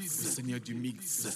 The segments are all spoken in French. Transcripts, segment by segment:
Seigneur du mix.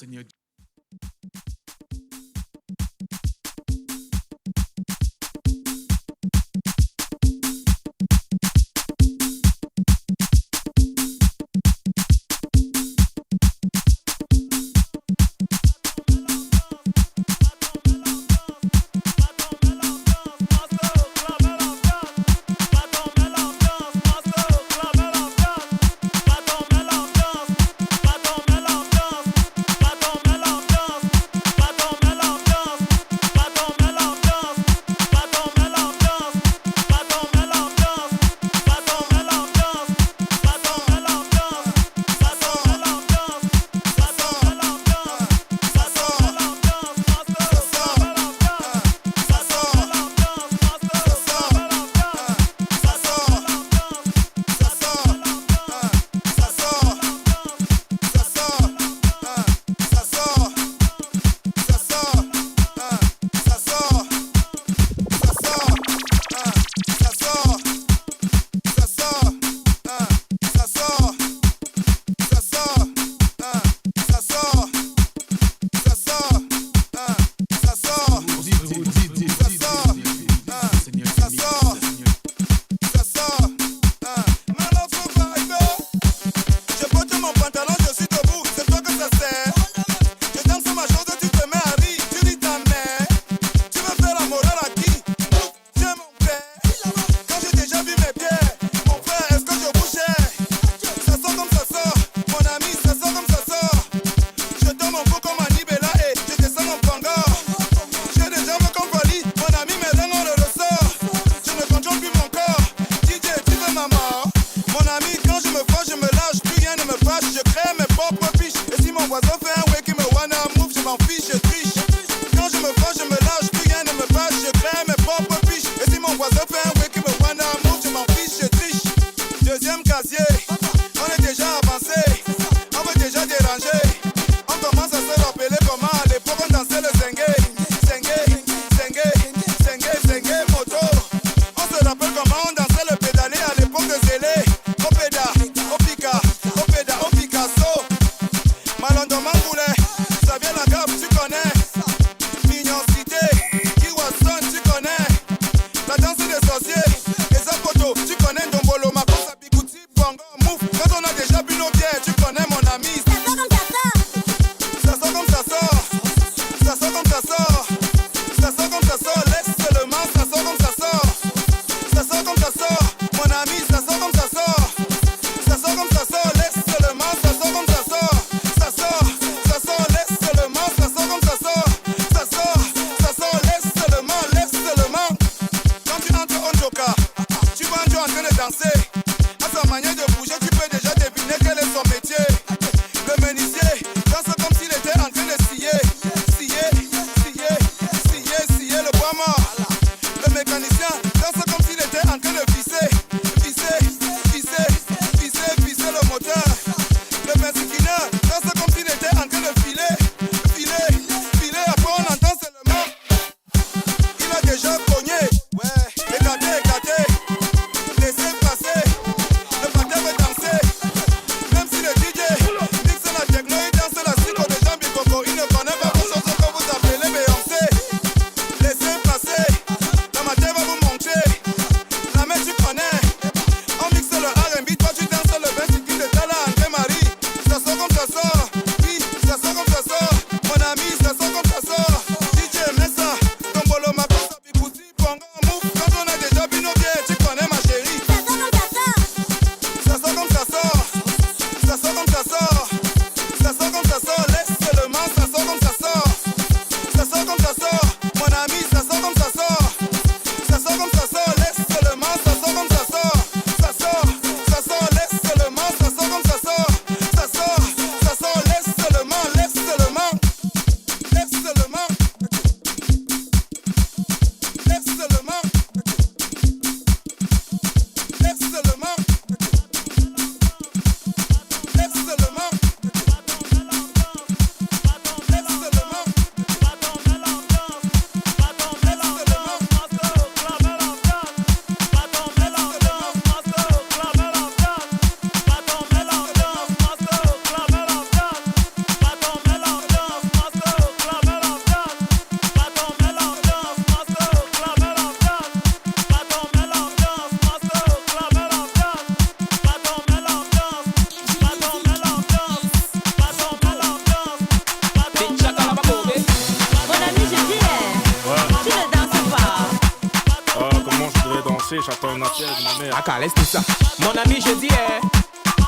marché, j'attends un appel de ma mère. Ah, laisse tout ça. Mon ami, je dis,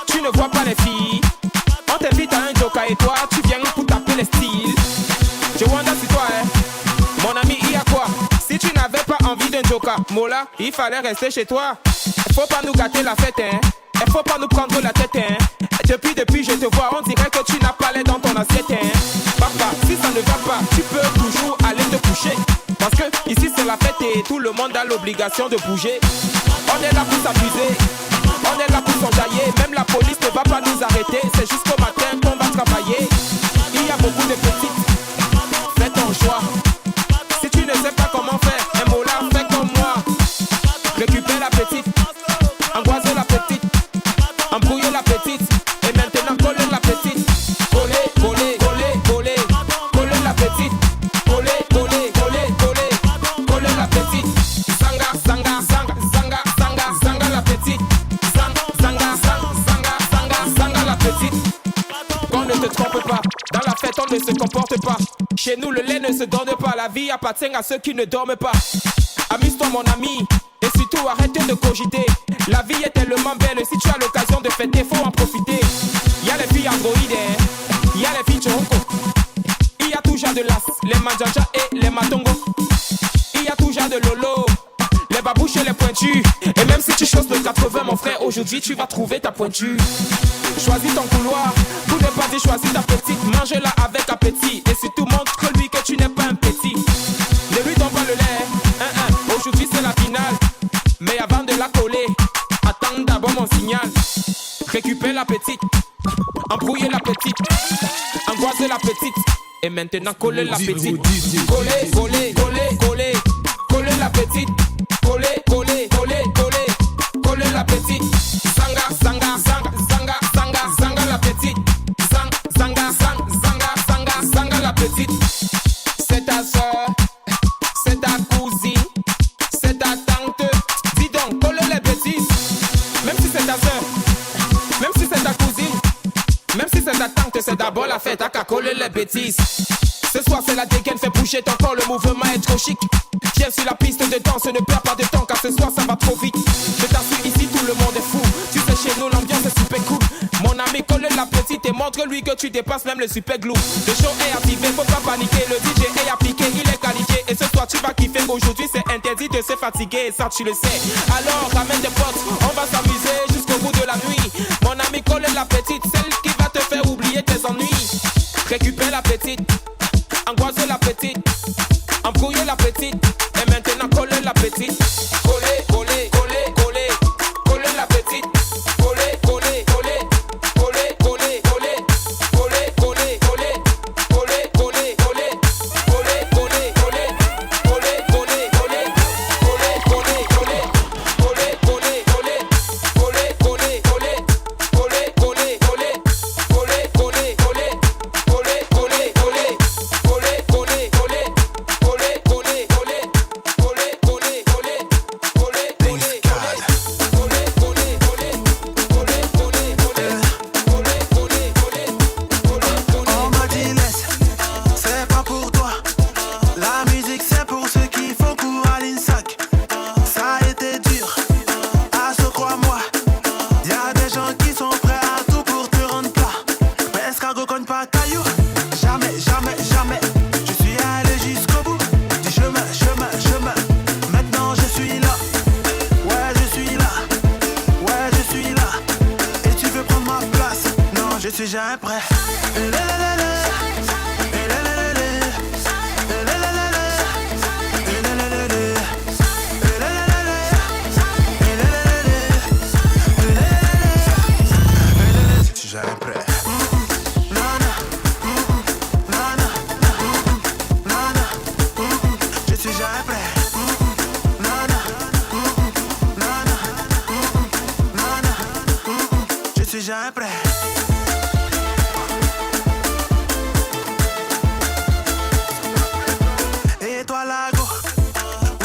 tu ne vois pas les filles. On t'invite à un joker et toi, tu viens pour taper les styles. Je wonder si toi, mon ami, il y a quoi? Si tu n'avais pas envie d'un joker, Mola, il fallait rester chez toi. Faut pas nous gâter la fête, hein. Il faut pas nous prendre la tête, hein. Depuis, je te vois, on dirait que tu n'as pas l'air dans ton assiette, hein. Papa, si ça ne va pas, tu peux toujours aller te coucher. Parce que ici c'est la fête et tout le monde a l'obligation de bouger. On est là pour s'amuser, on est là pour s'enjailler. Même la police ne va pas nous arrêter. C'est jusqu'au matin qu'on va travailler. Il y a beaucoup de petites, fais ton choix. Si tu ne sais pas comment faire, un mot là, fais comme moi. Récupère la petite, angoisser la petite, embrouiller la petite. Et maintenant coller la petite. Coller, coller, coller, coller. Coller la petite. Coller, coller, coller, coller. Coller la petite. Zanga, zanga, zanga, zanga, zanga, zanga la petite. Zanga, zanga, zanga, zanga, zanga la petite. Qu'on ne te trompe pas, dans la fête on ne se comporte pas. Chez nous le lait ne se donne pas, la vie appartient à ceux qui ne dorment pas. Amuse-toi mon ami, et surtout arrête de cogiter. La vie est tellement belle, si tu as l'occasion de fêter, faut en profiter. Y'a les filles androïdes, y'a les filles choronko. Il y a tout genre de las, les manjaja et les matongo. Il y a tout genre de lolo, les babouches et les pointus. Et même si tu choses le 80 mon frère, aujourd'hui tu vas trouver ta pointure. Choisis ton couloir, pour ne pas dire choisis ta petite. Mange-la avec appétit, et surtout montre-lui que tu n'es pas un petit. Ne lui donne pas le lait, aujourd'hui c'est la finale. Mais avant de la coller, attends d'abord mon signal. Récupère la petite, embrouiller la petite, angoisser la petite. Et maintenant coller la petite. Coller, coller, coller, coller. Coller la petite. Coller, coller, coller, coller. Coller la petite. Zanga, zanga, zanga, zanga, zanga, zanga la petite. Zanga, zanga, zanga, zanga, zanga la petite. C'est ta soeur, c'est ta cousine, c'est ta tante. Dis donc, coller les bêtises. Même si c'est ta soeur, même si c'est ta cousine, même si c'est ta tante, c'est d'abord la fête, à qu'à coller les bêtises. Ce soir c'est la dégaine, fais bouger ton corps, le mouvement est trop chic. Viens sur la piste de danse, ne perds pas de temps, car ce soir ça va trop vite. Je t'assure, ici tout le monde est fou. Tu sais, chez nous l'ambiance est super cool. Mon ami, colle la petite et montre-lui que tu dépasses même le super glue. Le show est activé, faut pas paniquer, le DJ est appliqué, il est qualifié. Et ce soir tu vas kiffer, aujourd'hui c'est interdit de se fatiguer, ça tu le sais. Alors ramène des potes, on va s'amuser jusqu'au bout de la nuit. Mon ami, colle la petite, celle qui va te faire oublier tes ennuis. Récupère la petite, angoisser la petite, embrouiller la petite. Et maintenant coller la petite. Coller, coller, coller, coller. Coller la petite. Coller, coller, coller. Coller, coller, coller. Coller, coller, coller. Coller, coller, coller. Coller, coller, coller. Coller, coller, coller. Coller, coller, coller. Coller, coller, coller. Coller, coller, coller. Coller, coller, coller. Coller, coller, coller. Coller, coller, coller. Coller, coller, coller. Coller, coller, coller. Coller, coller, coller. Coller, coller, coller. Coller, coller, coller. Coller, coller, coller. Coller, coller, coller. Coller, coller. On m'a dit laisse, c'est pas pour toi. La musique c'est pour ceux qui font cours à l'INSAC. Ça a été dur, à ce crois-moi. Y'a des gens qui sont prêts à tout pour te rendre plat. Mais escargot cogne pas caillou. Jamais, jamais, jamais. Je suis allé jusqu'au bout du chemin, chemin, chemin. Maintenant je suis là. Ouais, je suis là. Ouais, je suis là. Et tu veux prendre ma place? Non, je suis jamais prêt. Je suis jamais prêt. Je suis jamais prêt. Je suis jamais prêt. Et toi Lago,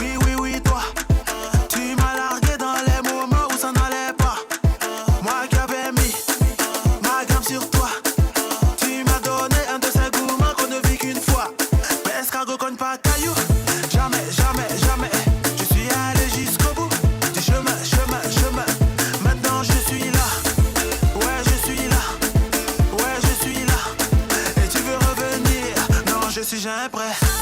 oui oui oui toi, tu m'as largué dans les moments où ça n'allait pas. Moi qui avais mis ma gamme sur toi, tu m'as donné un de ces gourmands qu'on ne vit qu'une fois. Mais escargot cogne pas caillou, jamais, jamais, jamais. Je suis allé jusqu'au bout prêt.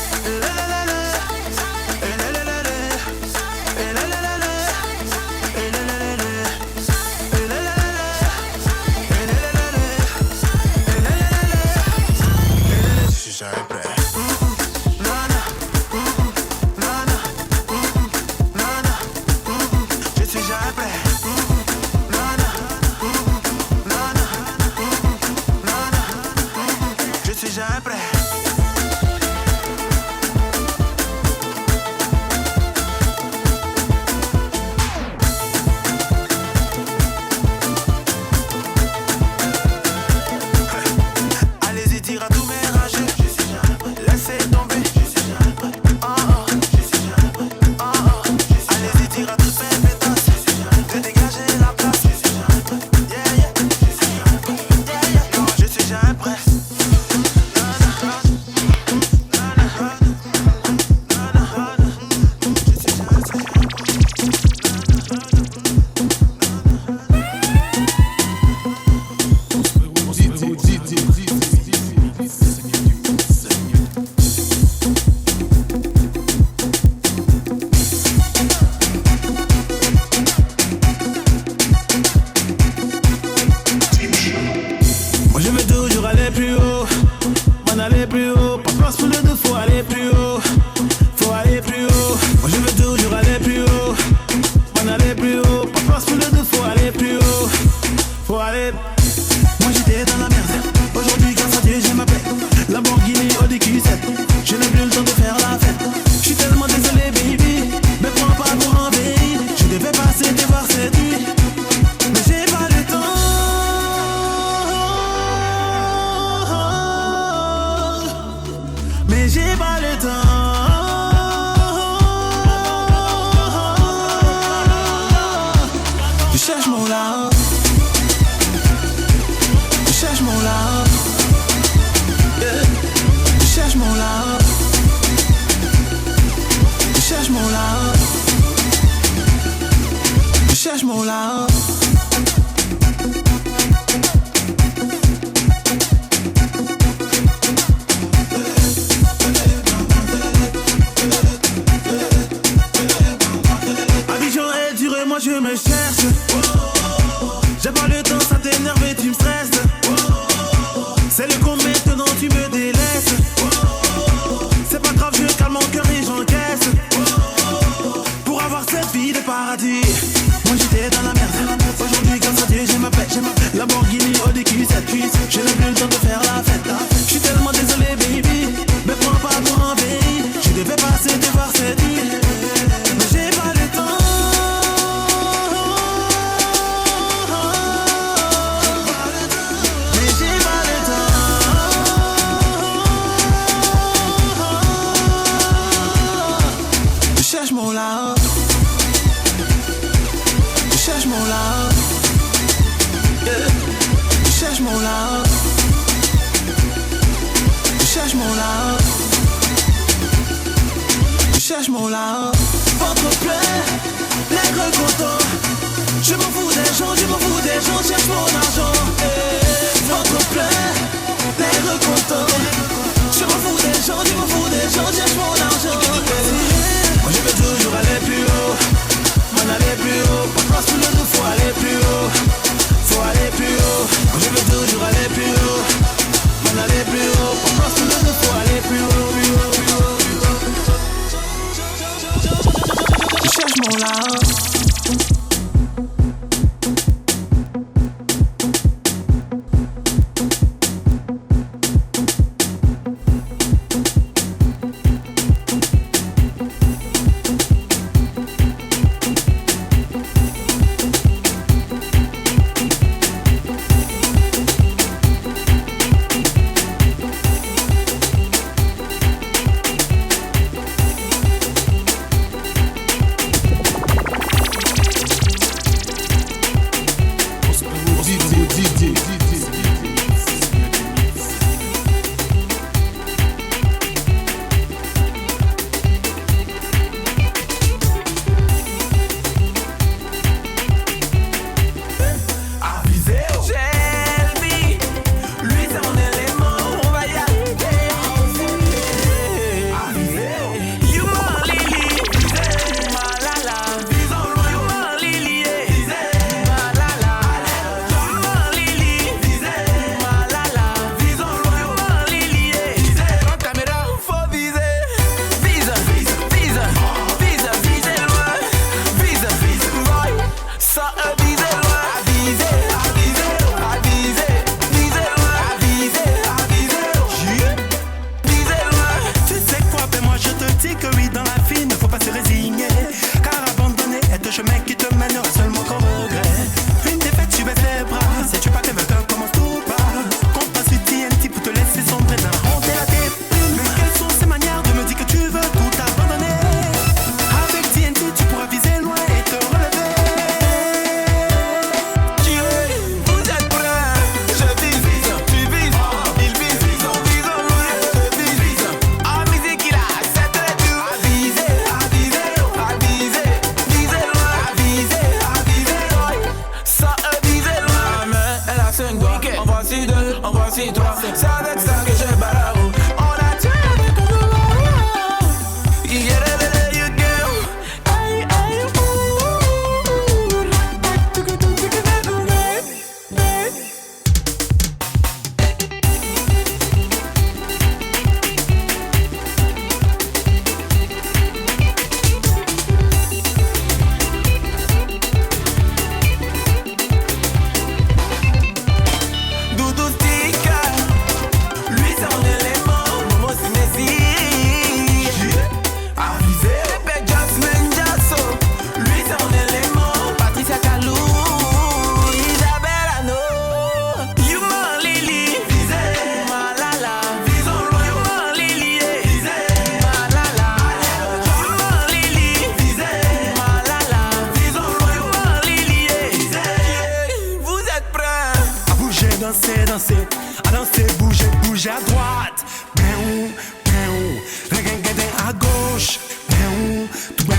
danser, bouger à droite. Péou, péou, regarde à gauche. Péou, tout bien,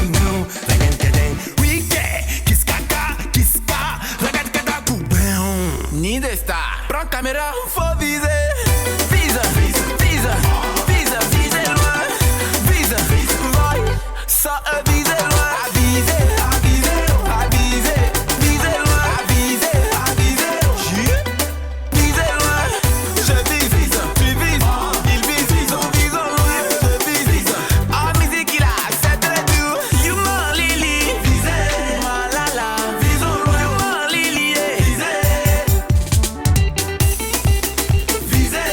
regarde. Oui, kiska, regarde tout bien. Ni de star. Prends caméra, faut viser. Vise loin. Vise, vai, ça vise loin. Vise loin. Vise loin. Je vise, tu vises, il vise, on vise loin. Je vise. En musique il a accepté le tout. You m'en lili. Vise, malala. Vise loin. You m'en lili. Vise loin. Vise.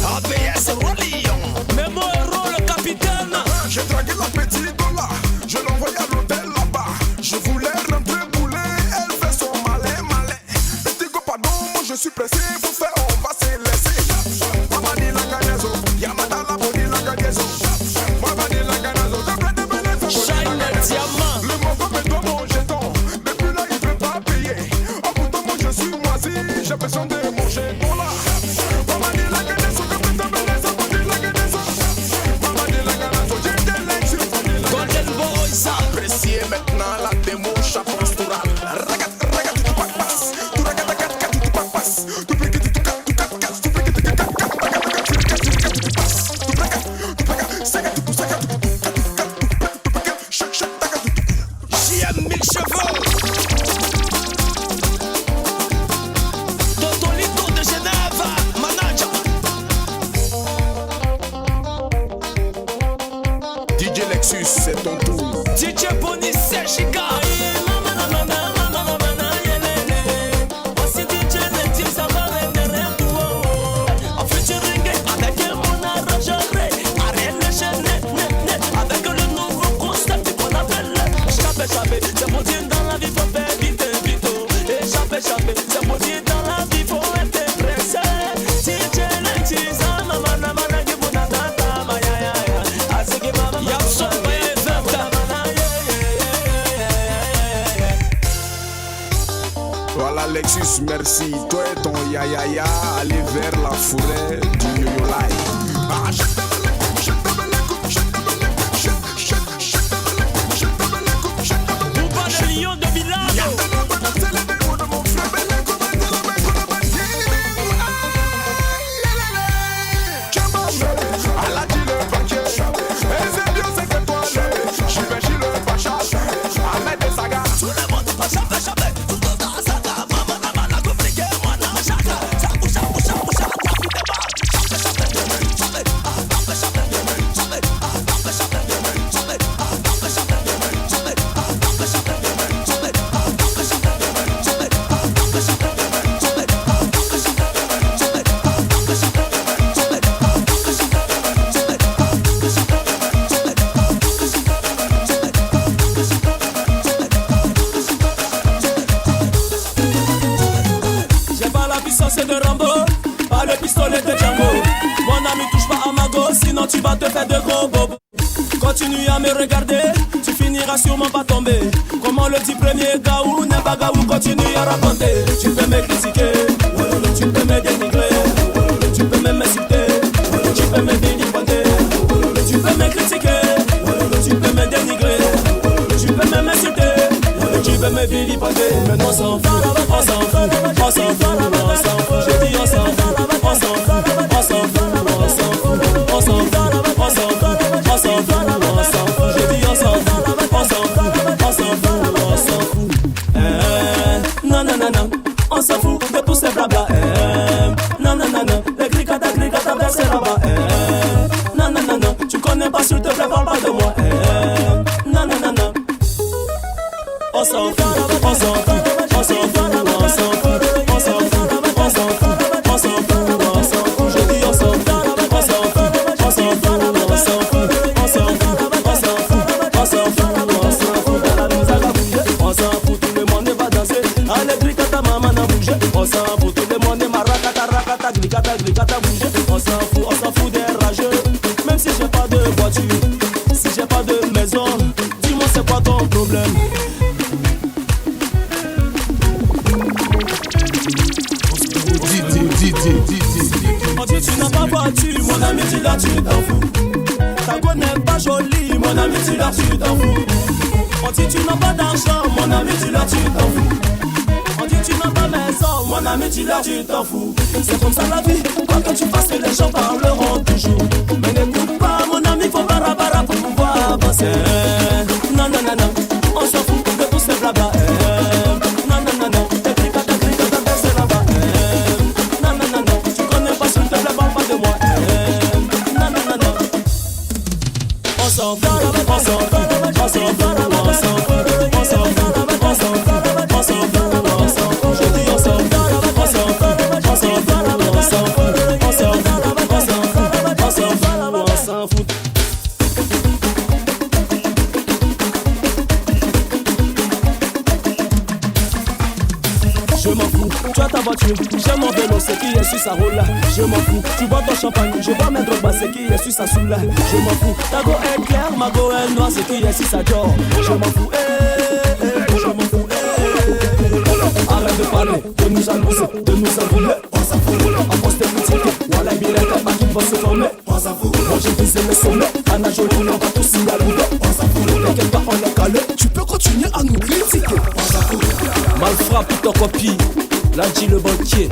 ABS Rollion. Mais mon héros, le capitaine. J'ai dragué la petite Dola, je l'ai envoyé à l'hôtel là-bas. Je voulais rentrer bouler, elle fait son malin. Petit go pardon, moi je suis pressé, faut faire, on va se laisser. Maman dit la ganazo, Yamada la boni la ganazo. Maman dit la ganazo, de Shine le diamant. le morceau me doit mon jeton, depuis là il veut pas payer. Oh pourtant moi je suis moisi, j'ai besoin de manger Dola. Maman dit la ganazo, de Golden Boy, ça. appréciez maintenant la démo chat pastoral. Ragat, ragat, tu papas. Tu ragat, ragat, tu papas. Tu piques, tu cac, tu cac, tu piques, tu cac, tu JM 1000 chevaux. Totolito de Genève, manager. DJ Lexus, c'est ton tour. DJ Bonnie, c'est Chica. En featuring avec mon arrangerai. Arrête le chaîne, avec le nouveau concept qu'on appelle Échappé, c'est mon Dieu dans la vie, faut faire vite, vite. Échappé, c'est mon Dieu dans la vie, faut être pressé. DJ Lexus, maman, que vous n'attendez pas, ya. Asiki mama, ya son, Voilà Lexus, merci. Toi et ton ya, allez vers la forêt du Yo-Yo Live. Bouba le lion de village. Tout le monde va chaper. Tout le monde a saga. Maman, la compliquée, moi, na chaga. Boucha, j'ai pas la puissance de Rambo, pas le pistolet de Django. Mon ami, touche pas à ma go, sinon tu vas te faire de gros bobos. Continue à me regarder, tu finiras sûrement pas tomber. Comment le dit premier Gaou, n'est pas Gaou, continue à raconter. Tu peux me critiquer, tu peux me dénigrer, tu peux même m'insulter, tu peux me vilipender. Tu peux me critiquer, tu peux me dénigrer, tu peux même m'insulter, tu peux me vilipender. Mais on s'en fout, on s'en fout, on s'en fout, on s'en fout. Je dis on s'en fout, on s'en fout, on s'en fout, on s'en fout, on s'en fout, on s'en fout, on s'en fout, on s'en fout. Je dis on s'en fout, on s'en fout, on s'en fout, on s'en fout. Non, non, non, non, on s'en fout de tous ces blabla. Non, non, non, non, les gricata, c'est là-bas. Non, non, non, non, tu connais pas, s'il te plaît, parle pas de moi. Non, non, non, non. On s'en fout, on s'en fout, on s'en fout, on s'en fout, on s'en fout, on s'en fout, on s'en fout, on s'en fout. Je dis on s'en fout, on s'en fout, on s'en fout, on s'en fout, on s'en fout, on s'en fout, on s'en fout, on s'en fout. Dans la musique à bouger, on s'en fout, tout le monde va danser. Allez, gricata, maman n'a bougé. On s'en fout, tout le monde marakata, rakata, glicata, bouger. On s'en fout des rageux. Même si j'ai pas de voiture, si j'ai pas de maison, dis-moi c'est quoi ton problème? On dit tu n'as pas voiture, mon ami tu l'as, tu t'en fous. Ta go n'est pas jolie, mon ami tu l'as, tu t'en fous. On dit tu n'as pas d'argent, mon ami tu l'as, tu t'en fous. On dit tu n'as pas maison, mon ami tu l'as, tu t'en fous. C'est comme ça la vie, quoi que tu fasses les gens parleront toujours. Mais n'écoute pas mon ami, faut barabara pour pouvoir avancer. Non, non, non, non, on s'en fout de tous ces blabla. Non, non, non, non, t'es gricata, c'est là-bas. Non, non, non, non, tu connais pas, s'il te plaît, parle pas de moi. Non, non, non, non, on s'en fout, on s'en fout, on s'en fout, on s'en fout, on s'en fout, on s'en fout, on s'en fout, on s'en fout. Je dis on s'en fout, on s'en fout, on s'en fout, j'aime mon vélo, c'est qui est sur sa roule là. Je m'en fous, tu bois ton champagne, je bois mes drogues, c'est qui est sur sa soule là. Je m'en fous, ta go est claire, ma go est noire, c'est qui est sur sa jaw. Je m'en fous, je m'en fous, arrête de parler, de nous annoncer, de nous avouer. On s'en fout, en postérité, voilà, il y a des pas qui vont se former. On s'en fout, moi j'ai visé le sommet. Anna Jolie, on va tous y aller. On s'en fout, t'inquiète pas, on est calé. Tu peux continuer à nous critiquer. On s'en fout, mal frappe ton copie, là dit le banquier.